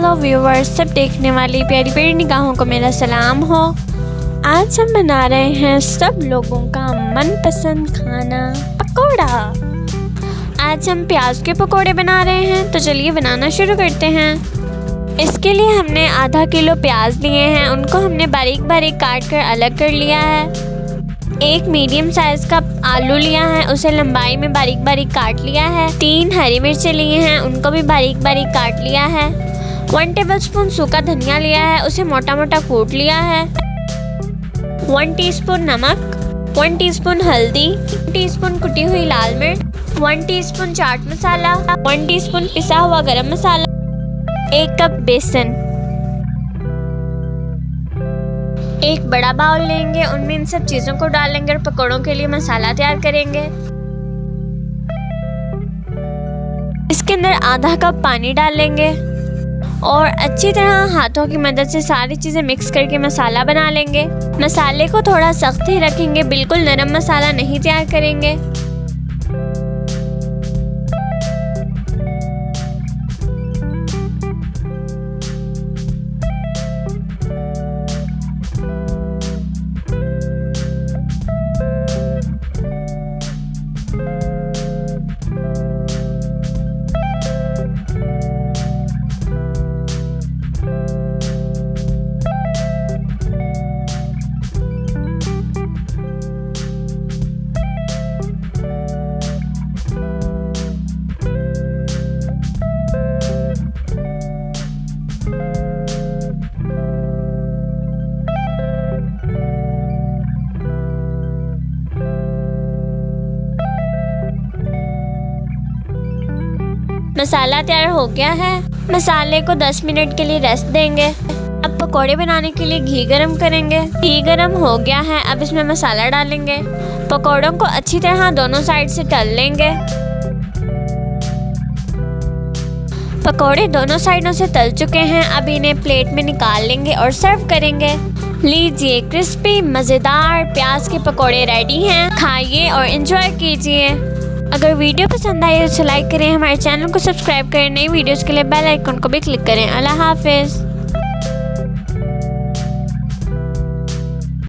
Hello viewers, सब देखने वाली प्यारी प्यारी निगाहों को मेरा सलाम हो। आज हम बना रहे हैं सब लोगों का मनपसंद खाना पकोड़ा। आज हम प्याज के पकोड़े बना रहे हैं, तो चलिए बनाना शुरू करते हैं। इसके लिए हमने आधा किलो प्याज लिए हैं, उनको हमने बारीक बारीक काट कर अलग कर लिया है। एक मीडियम साइज का आलू लिया है, उसे लंबाई में बारीक बारीक काट लिया है। 3 हरी मिर्चें लिए हैं, उनको भी बारीक बारीक काट लिया है। 1 टेबलस्पून सूखा धनिया लिया है, उसे मोटा मोटा कूट लिया है। 1 टीस्पून नमक, 1 टीस्पून हल्दी, 1 टीस्पून कुटी हुई लाल मिर्च, 1 टीस्पून चाट मसाला, 1 टीस्पून पिसा हुआ गरम मसाला, 1 कप बेसन। एक बड़ा बाउल लेंगे, उनमें इन सब चीज़ों को डालेंगे और पकौड़ों के लिए मसाला तैयार करेंगे। इसके अंदर आधा कप पानी डालेंगे और अच्छी तरह हाथों की मदद से सारी चीज़ें मिक्स करके मसाला बना लेंगे। मसाले को थोड़ा सख्त ही रखेंगे, बिल्कुल नरम मसाला नहीं तैयार करेंगे। मसाला तैयार हो गया है। मसाले को 10 मिनट के लिए रेस्ट देंगे। अब पकोड़े बनाने के लिए घी गरम करेंगे। घी गरम हो गया है, अब इसमें मसाला डालेंगे। पकोड़ों को अच्छी तरह दोनों साइड से तल लेंगे। पकोड़े दोनों साइडों से तल चुके हैं, अब इन्हें प्लेट में निकाल लेंगे और सर्व करेंगे। लीजिए, क्रिस्पी मज़ेदार प्याज के पकोड़े रेडी हैं। खाइए और एंजॉय कीजिए। अगर वीडियो पसंद आए तो लाइक करें, हमारे चैनल को सब्सक्राइब करें, नई वीडियोस के लिए बेल आइकन को भी क्लिक करें। अल्लाह हाफिज़।